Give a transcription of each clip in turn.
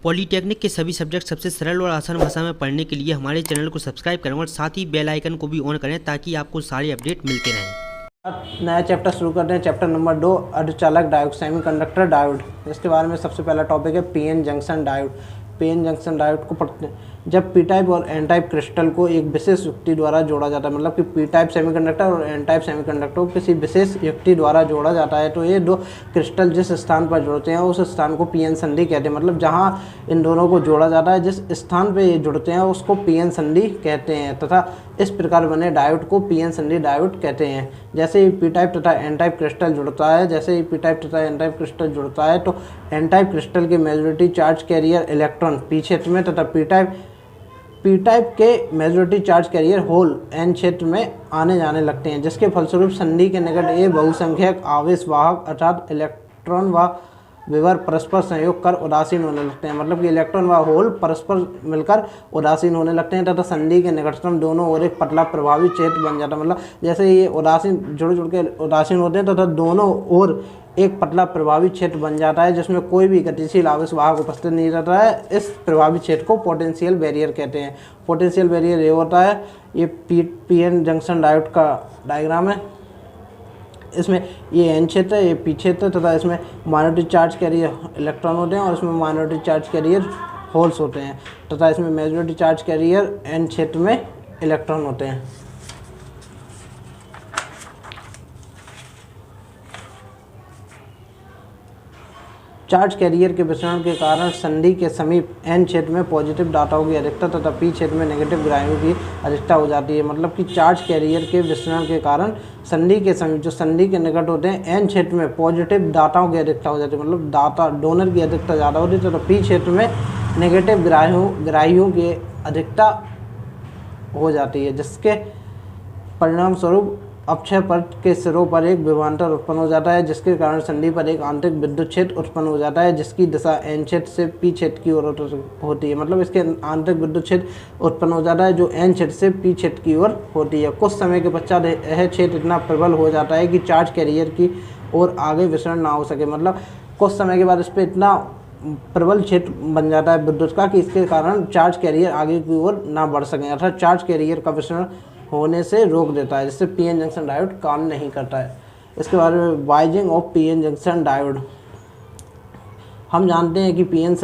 Polytechnic के सभी subject सबसे सरल और आसान भाषा में पढ़ने के लिए हमारे चैनल को सब्सक्राइब करें और साथ ही बेल आइकन को भी ऑन करें ताकि आपको सारे अपडेट मिलते रहें। नया चैप्टर शुरू करते हैं। चैप्टर नंबर 2 अर्धचालक डायोड, सेमीकंडक्टर डायोड। इसके बारे में सबसे पहला टॉपिक है PN junction diode. PN junction diode को पढ़ते हैं। जब पी टाइप और एन टाइप क्रिस्टल को एक विशेष युक्ति द्वारा जोड़ा जाता है, मतलब कि पी टाइप सेमीकंडक्टर और एन टाइप सेमीकंडक्टर को किसी विशेष युक्ति द्वारा जोड़ा जाता है, तो ये दो क्रिस्टल जिस स्थान पर जुड़ते हैं उस स्थान को पीएन संधि कहते हैं। मतलब जहाँ इन दोनों को जोड़ा जाता है, जिस स्थान पर ये जुड़ते हैं उसको पीएन संधि कहते हैं तथा इस प्रकार बने डायोड को पीएन संधि डायोड कहते हैं। जैसे ही पी टाइप तथा एन टाइप क्रिस्टल जुड़ता है तो एन टाइप क्रिस्टल के majority charge carrier electron P क्षेत्र में तथा पी टाइप के majority charge carrier hole N क्षेत्र में आने जाने लगते हैं, जिसके फलस्वरूप संधि के निकट ये बहुसंख्यक आवेश वाहक अर्थात इलेक्ट्रॉन व विवर परस्पर संयोग कर उदासीन होने लगते हैं। मतलब कि इलेक्ट्रॉन व होल परस्पर मिलकर उदासीन होने लगते हैं तथा संधि के निकटतम दोनों ओर एक पतला प्रभावी क्षेत्र बन जाता है। मतलब जैसे ये उदासीन जुड़ के उदासीन होते हैं तथा दोनों ओर एक पतला प्रभावी क्षेत्र बन जाता है, जिसमें कोई भी गतिशील आवेश वाहक उपस्थित नहीं रहता है। इस प्रभावी क्षेत्र को पोटेंशियल बैरियर कहते हैं। पोटेंशियल बैरियर ये होता है, ये पीएन जंक्शन डायोड का डायग्राम है। इसमें ये एन क्षेत्र है, ये पी क्षेत्र तथा इसमें माइनॉरिटी चार्ज कैरियर इलेक्ट्रॉन होते हैं और इसमें माइनॉरिटी चार्ज कैरियर होल्स होते हैं तथा इसमें मेजॉरिटी चार्ज कैरियर एन क्षेत्र में इलेक्ट्रॉन होते हैं। चार्ज कैरियर के विसरण के कारण संधि के समीप एन क्षेत्र में पॉजिटिव डाटाओं की अधिकता तथा पी क्षेत्र में नेगेटिव ग्राहियों की अधिकता हो जाती है। मतलब कि चार्ज कैरियर के विसरण के कारण संधि के समीप जो संधि के निकट होते हैं एन क्षेत्र में पॉजिटिव डाटाओं की अधिकता हो जाती है। मतलब डाटा डोनर की अधिकता ज़्यादा होती है तथा पी क्षेत्र में नेगेटिव ग्राहियों की अधिकता हो जाती है, जिसके परिणाम स्वरूप अक्षय परत के सिरों पर एक विभवांतर उत्पन्न हो जाता है, जिसके कारण संधि पर एक आंतरिक विद्युत क्षेत्र उत्पन्न हो जाता है, जिसकी दिशा एन क्षेत्र से पी क्षेत्र की ओर होती है। मतलब इसके आंतरिक विद्युत क्षेत्र उत्पन्न हो जाता है जो एन क्षेत्र से पी क्षेत्र की ओर होती है। कुछ समय के पश्चात यह क्षेत्र इतना प्रबल हो जाता है कि चार्ज कैरियर की ओर आगे विसरण ना हो सके। मतलब कुछ समय के बाद इस पर इतना प्रबल क्षेत्र बन जाता है विद्युत का कि इसके कारण चार्ज कैरियर आगे की ओर ना बढ़ सकें, अर्थात चार्ज कैरियर का विसरण होने से रोक देता है, जिससे पीएन जंक्शन डायोड काम नहीं करता है। इसके बारे में वाइजिंग ऑफ पीएन जंक्शन डायोड। हम जानते हैं कि पीएन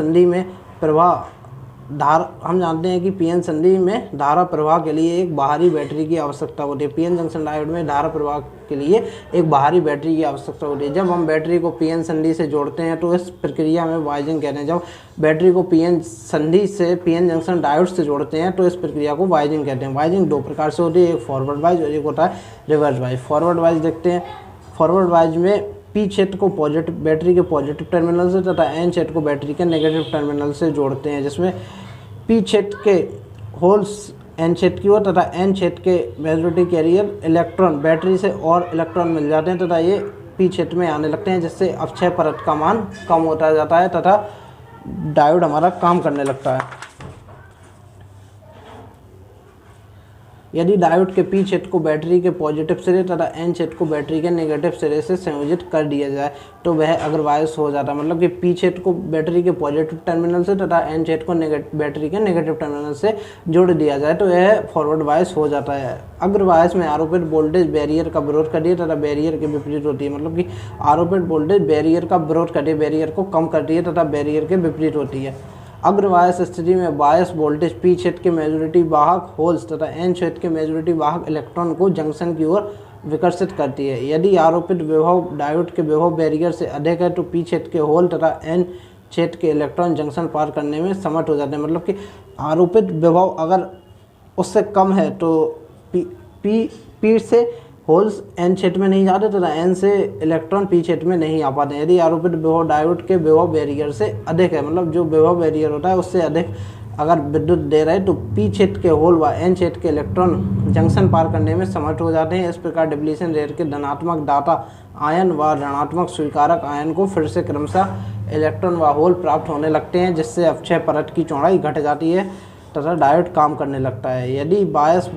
संधि में धारा प्रवाह के लिए एक बाहरी बैटरी की आवश्यकता होती है। पीएन जंक्शन डायोड में धारा प्रवाह के लिए एक बाहरी बैटरी की आवश्यकता होती है। जब हम बैटरी को पीएन संधि से जोड़ते हैं तो इस प्रक्रिया में वाइजिंग कहते हैं। जब बैटरी को पीएन संधि से पीएन जंक्शन डायोड से जोड़ते हैं तो इस प्रक्रिया को वाइजिंग कहते हैं। वाइजिंग दो प्रकार से होती है, एक फॉरवर्ड वाइज और एक होता है रिवर्स वाइज। फॉरवर्ड वाइज देखते हैं। फॉरवर्ड वाइज में पी क्षेत्र को बैटरी के पॉजिटिव टर्मिनल से तथा एन क्षेत्र को बैटरी के नेगेटिव टर्मिनल से जोड़ते हैं, जिसमें पी क्षेत्र के होल्स एन क्षेत्र की ओर तथा एन क्षेत्र के मेजॉरिटी कैरियर इलेक्ट्रॉन बैटरी से और इलेक्ट्रॉन मिल जाते हैं तथा ये पी क्षेत्र में आने लगते हैं, जिससे अक्षय परत का मान कम होता जाता है तथा डायोड हमारा काम करने लगता है। यदि डायोड के पी क्षेत्र को बैटरी के पॉजिटिव सिरे तथा एन क्षेत्र को बैटरी के नेगेटिव सिरे से संयोजित कर दिया जाए तो वह अग्रवायस हो जाता है। मतलब कि पी क्षेत्र को बैटरी के पॉजिटिव टर्मिनल से तथा एन क्षेत्र को बैटरी के नेगेटिव टर्मिनल से जोड़ दिया जाए तो यह फॉरवर्ड वायस हो जाता है। अग्रवायस में आरोपित वोल्टेज बैरियर का विरोध करती है तथा बैरियर के विपरीत होती है। मतलब कि आरोपित वोल्टेज बैरियर का विरोध करती है, बैरियर को कम करती है तथा बैरियर के विपरीत होती है। अग्रवायस स्थिति में बायस वोल्टेज पी क्षेत्र के मेजॉरिटी वाहक होल्स तथा एन क्षेत्र के मेजॉरिटी वाहक इलेक्ट्रॉन को जंक्शन की ओर विकर्षित करती है। यदि आरोपित विभव डायोड के विभव बैरियर से अधिक है तो पी क्षेत्र के होल तथा एन क्षेत्र के इलेक्ट्रॉन जंक्शन पार करने में समर्थ हो जाते हैं। मतलब कि आरोपित विभव अगर उससे कम है तो पी से होल्स एन क्षेत्र में नहीं जाते तथा एन से इलेक्ट्रॉन पी क्षेत्र में नहीं आ पाते हैं। यदि आरोपित विभव डायोड के विभव बैरियर से अधिक है, मतलब जो विभव बैरियर होता है उससे अधिक अगर विद्युत दे रहे तो पी क्षेत्र के होल व एन क्षेत्र के इलेक्ट्रॉन जंक्शन पार करने में समर्थ हो जाते हैं। इस प्रकार डिप्लीशन रेट के धनात्मक दाता आयन व ऋणात्मक स्वीकारक आयन को फिर से क्रमशः इलेक्ट्रॉन व होल प्राप्त होने लगते हैं, जिससे अक्षय परत की चौड़ाई घट जाती है तथा डायोड काम करने लगता है। यदि बायस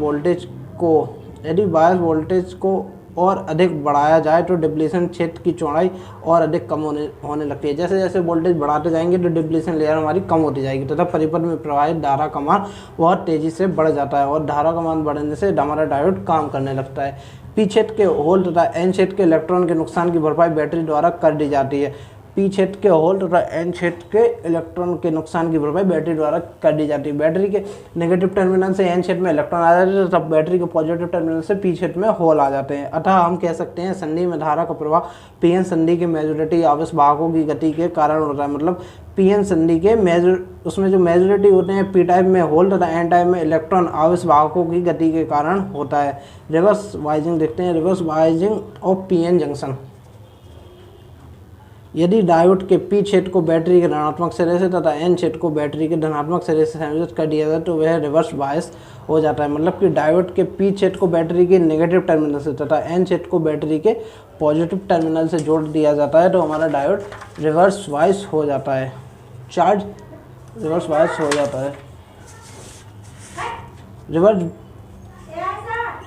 वोल्टेज को और अधिक बढ़ाया जाए तो डिप्लीशन क्षेत्र की चौड़ाई और अधिक कम होने लगती है। जैसे जैसे वोल्टेज बढ़ाते जाएंगे तो डिप्लीशन लेयर हमारी कम होती जाएगी तथा परिपथ में प्रवाहित धारा का मान बहुत तेज़ी से बढ़ जाता है और धारा का मान बढ़ने से हमारा डायोड काम करने लगता है। पी क्षेत्र के होल तथा एन क्षेत्र के इलेक्ट्रॉन के नुकसान की भरपाई बैटरी द्वारा कर दी जाती है। पी क्षेत्र के होल तथा एन क्षेत्र के इलेक्ट्रॉन के नुकसान की भरपाई बैटरी द्वारा कर दी जाती है। बैटरी के नेगेटिव टर्मिनल से एन क्षेत्र में इलेक्ट्रॉन आ जाते हैं तब बैटरी के पॉजिटिव टर्मिनल से पी क्षेत्र में होल आ जाते हैं। अतः हम कह सकते हैं संधि में धारा का प्रवाह पीएन संधि के मेजॉरिटी आवेश वाहकों की गति के कारण होता है। मतलब पीएन संधि के उसमें जो मेजॉरिटी होते हैं पी टाइप में होल तथा एन टाइप में इलेक्ट्रॉन आवेश वाहकों की गति के कारण होता है। रिवर्स वाइजिंग देखते हैं, रिवर्स वाइजिंग ऑफ पीएन जंक्शन। यदि डायोड के पी क्षेत्र को बैटरी के ऋणात्मक सिरे से तथा एन क्षेत्र को बैटरी के धनात्मक सिरे से संयोजित कर दिया जाए तो वह रिवर्स बायस हो जाता है। मतलब कि डायोड के पी क्षेत्र को बैटरी के नेगेटिव टर्मिनल से तथा एन क्षेत्र को बैटरी के पॉजिटिव टर्मिनल से जोड़ दिया जाता है तो हमारा डायोड रिवर्स बायस हो जाता है, चार्ज रिवर्स बायस हो जाता है।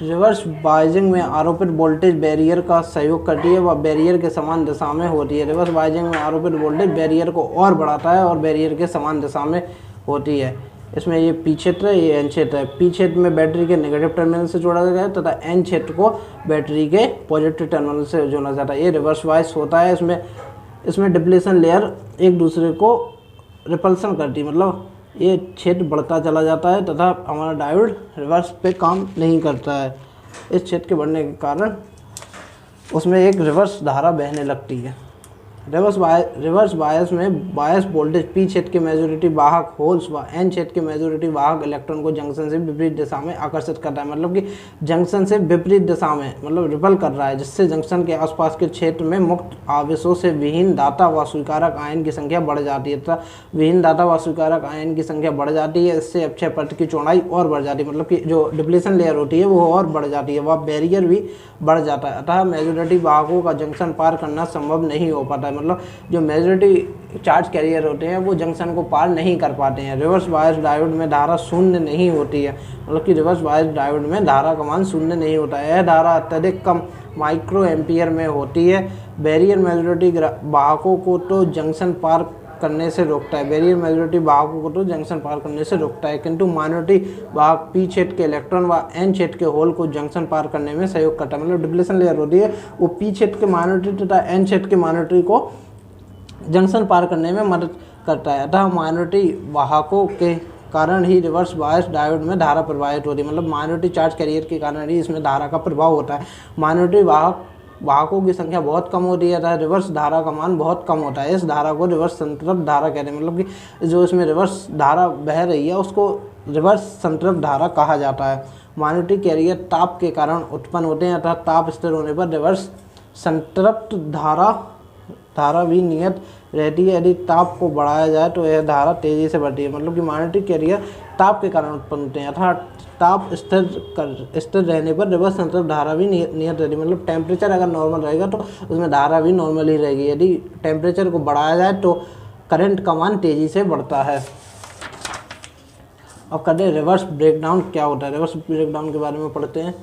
रिवर्स बायजिंग में आरोपित वोल्टेज बैरियर का सहयोग करती है, वह बैरियर के समान दिशा में होती है। रिवर्स बायजिंग में आरोपित वोल्टेज बैरियर को और बढ़ाता है और बैरियर के समान दिशा में होती है। इसमें ये पी क्षेत्र है, ये एन क्षेत्र है। पी क्षेत्र में बैटरी के नेगेटिव टर्मिनल से जोड़ा गया है तथा एन क्षेत्र को बैटरी के पॉजिटिव टर्मिनल से जोड़ा जाता है। ये रिवर्स बायस होता है। इसमें डिप्लीशन लेयर एक दूसरे को रिपल्सन करती है, मतलब ये क्षेत्र बढ़ता चला जाता है तथा हमारा डायोड रिवर्स पे काम नहीं करता है। इस क्षेत्र के बढ़ने के कारण उसमें एक रिवर्स धारा बहने लगती है। रिवर्स बायस में बायस वोल्टेज पी क्षेत्र के मेजॉरिटी वाहक होल्स व एन क्षेत्र के मेजॉरिटी वाहक इलेक्ट्रॉन को जंक्शन से विपरीत दिशा में आकर्षित करता है। मतलब कि जंक्शन से विपरीत दिशा में मतलब रिपल कर रहा है, जिससे जंक्शन के आसपास के क्षेत्र में मुक्त आवेशों से विहीन दाता व स्वीकारक आयन की संख्या बढ़ जाती है तथा विहीन दाता व स्वीकारक आयन की संख्या बढ़ जाती है। इससे अक्षय पथ की चौड़ाई और बढ़ जाती है, मतलब कि जो डिप्लीशन लेयर होती है वो और बढ़ जाती है, वह बैरियर भी बढ़ जाता है। अतः मेजॉरिटी वाहकों का जंक्शन पार करना संभव नहीं हो पाता है। मतलब जो मेजॉरिटी चार्ज कैरियर होते हैं वो जंक्शन को पार नहीं कर पाते हैं। रिवर्स बायस डायोड में धारा शून्य नहीं होती है, मतलब कि रिवर्स बायस डायोड में धारा का मान शून्य नहीं होता है। यह धारा अत्यधिक कम माइक्रो एम्पियर में होती है। बैरियर मेजॉरिटी वाहकों को तो जंक्शन पार करने से रोकता है, बैरियर मेजॉरिटी वाहकों को तो जंक्शन पार करने से रोकता है, किंतु माइनॉरिटी वाहक पी क्षेत्र के इलेक्ट्रॉन व एन क्षेत्र के होल को जंक्शन पार करने में सहयोग करता है। मतलब डिप्लीशन लेयर होती है वो पी क्षेत्र के माइनॉरिटी तथा एन क्षेत्र के माइनॉरिटी को जंक्शन पार करने में मदद करता है। अतः माइनॉरिटी वाहकों के कारण ही रिवर्स बायस डायोड में धारा प्रवाहित होती है। मतलब माइनॉरिटी चार्ज कैरियर के कारण ही इसमें धारा का प्रभाव होता है। माइनॉरिटी वाहकों की संख्या बहुत कम होती है तथा रिवर्स धारा का मान बहुत कम होता है। इस धारा को रिवर्स संतृप्त धारा कहते हैं। मतलब कि जो इसमें रिवर्स धारा बह रही है उसको रिवर्स संतृप्त धारा कहा जाता है। माइनॉरिटी कैरियर ताप के कारण उत्पन्न होते हैं, अतः ताप स्थिर होने पर रिवर्स संतृप्त धारा भी नियत रहती है। यदि ताप को बढ़ाया जाए तो यह धारा तेजी से बढ़ती है। मतलब कि माइनॉरिटी कैरियर ताप के कारण उत्पन्न होते हैं, अर्थात ताप स्थिर रहने पर रिवर्स संतृप्त धारा भी नियत रहती है। मतलब टेम्परेचर अगर नॉर्मल रहेगा तो उसमें धारा भी नॉर्मल ही रहेगी। यदि टेम्परेचर को बढ़ाया जाए तो करंट का मान तेजी से बढ़ता है। अब कहते हैं रिवर्स ब्रेकडाउन क्या होता है। रिवर्स ब्रेकडाउन के बारे में पढ़ते हैं।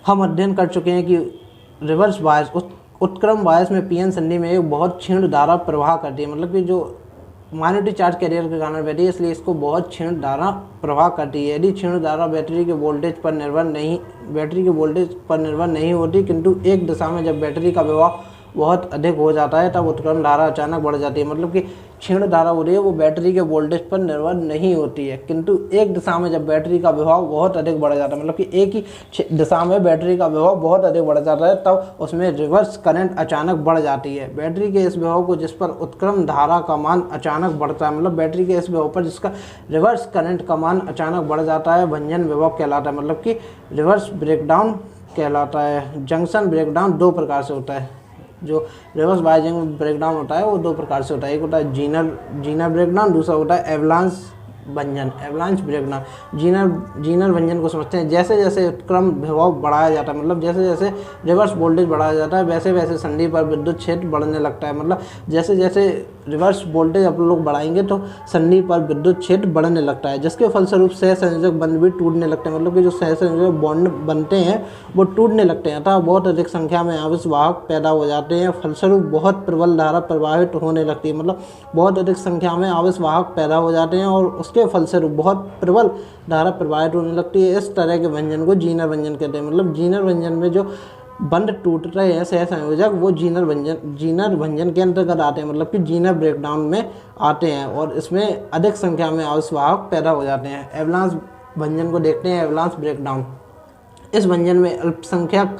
हम अध्ययन कर चुके हैं कि रिवर्स बायस उत्क्रम बायस में पीएन संधि में एक बहुत क्षीण धारा प्रवाह करती है। मतलब कि जो माइनॉरिटी चार्ज कैरियर के कारण बैटरी है इसलिए इसको बहुत क्षीण धारा प्रवाह करती है। यदि क्षीण धारा बैटरी के वोल्टेज पर निर्भर नहीं होती, किंतु एक दिशा में जब बैटरी का विभव बहुत अधिक हो जाता है तब उत्क्रमण धारा अचानक बढ़ जाती है। मतलब कि क्षीण धारा हो रही है वो बैटरी के वोल्टेज पर निर्भर नहीं होती है, किंतु एक दिशा में जब बैटरी का विभव बहुत अधिक बढ़ जाता है, मतलब कि एक ही दिशा में बैटरी का विभव बहुत अधिक बढ़ जाता है तब उसमें रिवर्स करंट अचानक बढ़ जाती है। बैटरी के इस विभव को जिस पर उत्क्रमण धारा का मान अचानक बढ़ता है, मतलब बैटरी के इस विभव पर जिसका रिवर्स करंट का मान अचानक बढ़ जाता है भंजन विभव कहलाता है। मतलब कि रिवर्स ब्रेकडाउन कहलाता है। जंक्शन ब्रेकडाउन दो प्रकार से होता है। जो रिवर्स बायजिंग ब्रेकडाउन होता है वो दो प्रकार से होता है। एक होता है जीनर ब्रेकडाउन, दूसरा होता है एवलांच ब्रेकडाउन। जीनर भंजन को समझते हैं। जैसे जैसे उत्क्रम विभव बढ़ाया जाता है, मतलब जैसे जैसे रिवर्स वोल्टेज बढ़ाया जाता है वैसे वैसे संधि पर विद्युत क्षेत्र बढ़ने लगता है। मतलब जैसे जैसे रिवर्स वोल्टेज आप लोग बढ़ाएंगे तो सन्नी पर विद्युत क्षेत्र बढ़ने लगता है, जिसके फलस्वरूप सहसंयोजक बंध भी टूटने लगते हैं। मतलब कि जो सहसंयोजक बॉन्ड बनते हैं वो टूटने लगते हैं, अतः बहुत अधिक संख्या में आवेश वाहक पैदा हो जाते हैं। फलस्वरूप बहुत प्रबल धारा प्रवाहित होने लगती है। मतलब बहुत अधिक संख्या में आवेश वाहक पैदा हो जाते हैं और उसके फलस्वरूप बहुत प्रबल धारा प्रवाहित होने लगती है। इस तरह के व्यंजन को जीनर व्यंजन कहते हैं। मतलब जीनर व्यंजन में जो बंध टूट रहे हैं सहसंयोजक वो जीनर व्यंजन के अंतर्गत आते हैं। मतलब कि जीनर ब्रेकडाउन में आते हैं और इसमें अधिक संख्या में आवेश वाहक पैदा हो जाते हैं। एवलांस व्यंजन को देखते हैं, एवलांस ब्रेकडाउन। इस व्यंजन में अल्पसंख्यक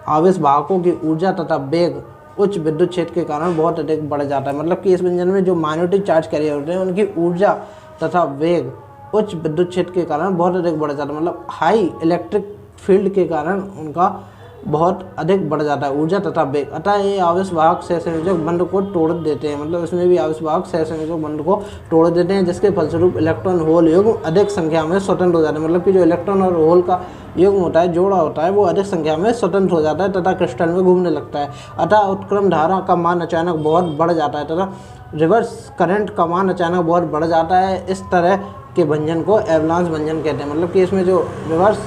आवेश वाहकों की ऊर्जा तथा वेग उच्च विद्युत क्षेत्र के कारण बहुत अधिक बढ़ जाता है। मतलब कि इस व्यंजन में जो माइनॉरिटी चार्ज कैरियर होते हैं उनकी ऊर्जा तथा वेग उच्च विद्युत क्षेत्र के कारण बहुत अधिक बढ़ जाता है। मतलब हाई इलेक्ट्रिक फील्ड के कारण उनका बहुत अधिक बढ़ जाता है ऊर्जा तथा वेग। अतः ये आवेश वाहक सहसंयोजक बंध को तोड़ देते हैं। मतलब इसमें भी आवेश वाहक सहसंयोजक बंध को तोड़ देते हैं, जिसके फलस्वरूप इलेक्ट्रॉन होल युग्म अधिक संख्या में स्वतंत्र हो जाते हैं। मतलब कि जो इलेक्ट्रॉन और होल का युग्म होता है, जोड़ा होता है, वो अधिक संख्या में स्वतंत्र हो जाता है तथा क्रिस्टल में घूमने लगता है। अतः उत्क्रम धारा का मान अचानक बहुत बढ़ जाता है तथा रिवर्स करंट का मान अचानक बहुत बढ़ जाता है। इस तरह के व्यंजन को एवलांस व्यंजन कहते हैं। मतलब कि इसमें जो रिवर्स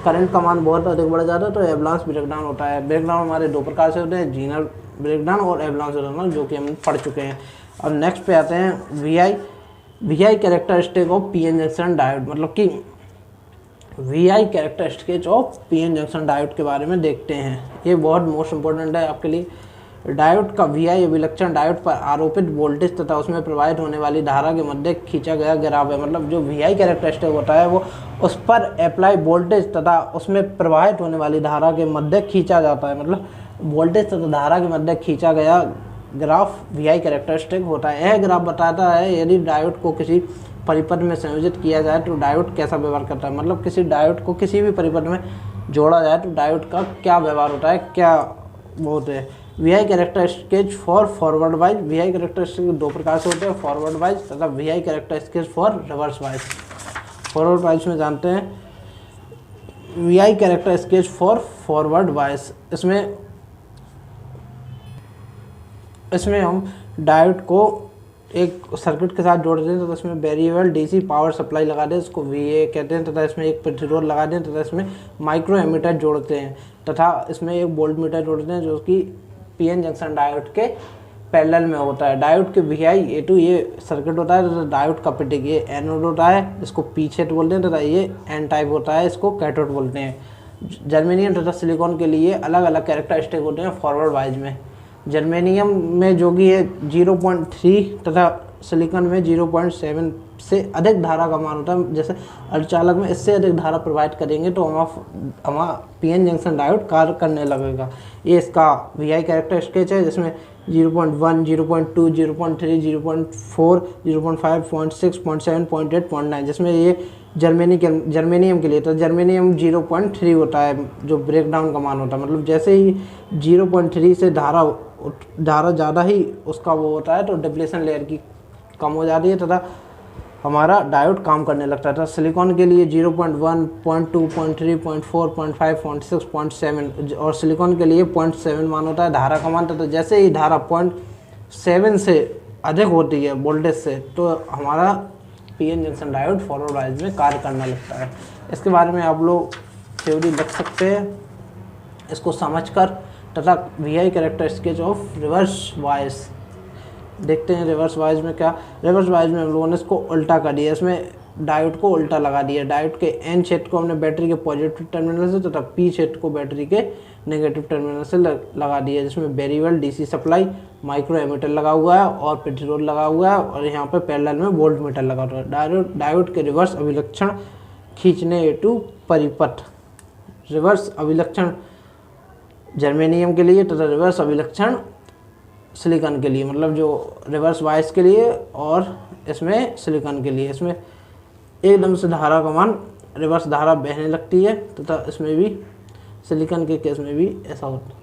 करंट का मान बहुत अधिक बढ़ जाता है तो एवलांस ब्रेकडाउन होता है। ब्रेकडाउन हमारे दो प्रकार से होते हैं, जीनर ब्रेकडाउन और एवलांस ब्रेकडाउन, जो कि हम पढ़ चुके हैं। अब नेक्स्ट पे आते हैं VI characteristic of PN junction diode. मतलब कि VI characteristic of PN junction diode के बारे में देखते हैं। ये बहुत मोस्ट इंपॉर्टेंट है आपके लिए। डायोड का वीआई अभिलक्षण डायोड पर आरोपित वोल्टेज तथा उसमें प्रवाहित होने वाली धारा के मध्य खींचा गया ग्राफ है। मतलब जो वीआई कैरेक्टरिस्टिक होता है वो उस पर अप्लाई वोल्टेज तथा उसमें प्रवाहित होने वाली धारा के मध्य खींचा जाता है। मतलब वोल्टेज तथा धारा के मध्य खींचा गया ग्राफ वीआई कैरेक्टरिस्टिक होता है। यह ग्राफ बताता है यदि डायोड को किसी परिपथ में संयोजित किया जाए तो डायोड कैसा व्यवहार करता है। मतलब किसी डायोड को किसी भी परिपथ में जोड़ा जाए तो डायोड का क्या व्यवहार होता है, क्या वो होते हैं। VI characteristic for forward wise. VI characteristic दो प्रकार से होते हैं, फॉरवर्ड वाइज तथा VI characteristic for reverse wise. Forward wise में जानते हैं VI characteristic for forward wise. इसमें हम डायोड को एक सर्किट के साथ जोड़ दें तथा इसमें वेरिएबल डीसी पावर सप्लाई लगा दें, इसको वीए कहते हैं, तथा इसमें एक प्रतिरोध लगा दें तथा इसमें माइक्रो एमीटर जोड़ते हैं तथा इसमें एक वोल्टमीटर जोड़ते हैं जो कि पीएन जंक्शन डायोड के पैरेलल में होता है। डायोड के VI-A2 ये सर्किट होता है तथा डायोड का पिटिक ये एनोड होता है, इसको पी क्षेत्र बोलते हैं, तथा ये एन टाइप होता है, इसको कैथोड बोलते हैं। जर्मेनियम तथा सिलिकॉन के लिए अलग अलग कैरेक्टरिस्टिक होते हैं फॉरवर्ड वाइज में। जर्मेनियम में जो कि है 0.3 तथा सिलिकॉन में 0.7 से अधिक धारा का मान होता है। जैसे अर्धचालक में इससे अधिक धारा प्रवाहित करेंगे तो हमारा पीएन जंक्शन डायोड कार्य करने लगेगा। ये इसका वीआई कैरेक्टरिस्टिक है, जिसमें 0.1, 0.2, 0.3, 0.4, 0.5, 0.6, 0.7, 0.8, 0.9, जिसमें ये जर्मेनियम के लिए तो जर्मेनियम 0.3 होता है जो ब्रेकडाउन का मान होता है। मतलब जैसे ही 0.3 से धारा ज़्यादा ही उसका वो होता है तो डिप्लेशन लेयर की कम हो जाती है तथा हमारा डायोड काम करने लगता था। सिलिकॉन के लिए 0.1, 0.2, 0.3, 0.4, 0.5, 0.6, 0.7 और सिलिकॉन के लिए 0.7 मान होता है धारा का मान। तथा जैसे ही धारा 0.7 से अधिक होती है वोल्टेज से तो हमारा PN junction diode forward wise में कार्य करने लगता है। इसके बारे में आप लोग थ्योरी लिख सकते हैं इसको समझकर। तथा VI characteristic of reverse wise देखते हैं। रिवर्स वाइज में क्या, रिवर्स वाइज में हम लोगों ने इसको उल्टा कर दिया, इसमें डायोड को उल्टा लगा दिया। डायोड के एन क्षेत्र को हमने बैटरी के पॉजिटिव टर्मिनल से तथा पी क्षेत्र को बैटरी के नेगेटिव टर्मिनल से लगा दिया, जिसमें variable DC supply, micro ammeter लगा हुआ है और प्रतिरोध लगा हुआ है और यहाँ पर पैरेलल में वोल्टमीटर लगा हुआ है। डायोड के रिवर्स अभिलक्षण खींचने हेतु परिपथ। रिवर्स अभिलक्षण जर्मेनियम के लिए तथा रिवर्स अभिलक्षण सिलिकॉन के लिए। मतलब जो रिवर्स वाइज के लिए और इसमें सिलिकॉन के लिए, इसमें एकदम से धारा का मान रिवर्स धारा बहने लगती है तथा इसमें भी सिलिकॉन के केस में भी ऐसा होता है।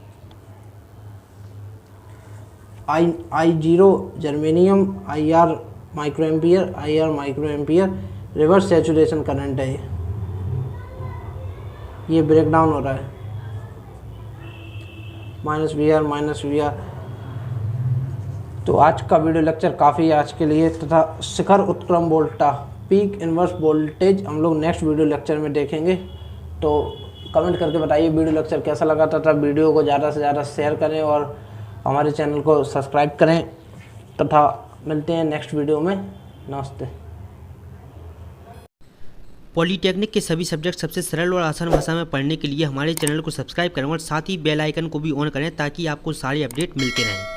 I0 germanium, IR micro ampere reverse saturation current है। ये ब्रेकडाउन हो रहा है -VR तो आज का वीडियो लेक्चर काफ़ी आज के लिए तथा शिखर उत्क्रम वोल्टा पीक इनवर्स वोल्टेज हम लोग नेक्स्ट वीडियो लेक्चर में देखेंगे। तो कमेंट करके बताइए वीडियो लेक्चर कैसा लगा तथा वीडियो को ज़्यादा से ज़्यादा शेयर करें और हमारे चैनल को सब्सक्राइब करें तथा मिलते हैं नेक्स्ट वीडियो में। नमस्ते। पॉलीटेक्निक के सभी सब्जेक्ट सबसे सरल और आसान भाषा में पढ़ने के लिए हमारे चैनल को सब्सक्राइब करें और साथ ही बेल आइकन को भी ऑन करें ताकि आपको सारे अपडेट मिलते रहें।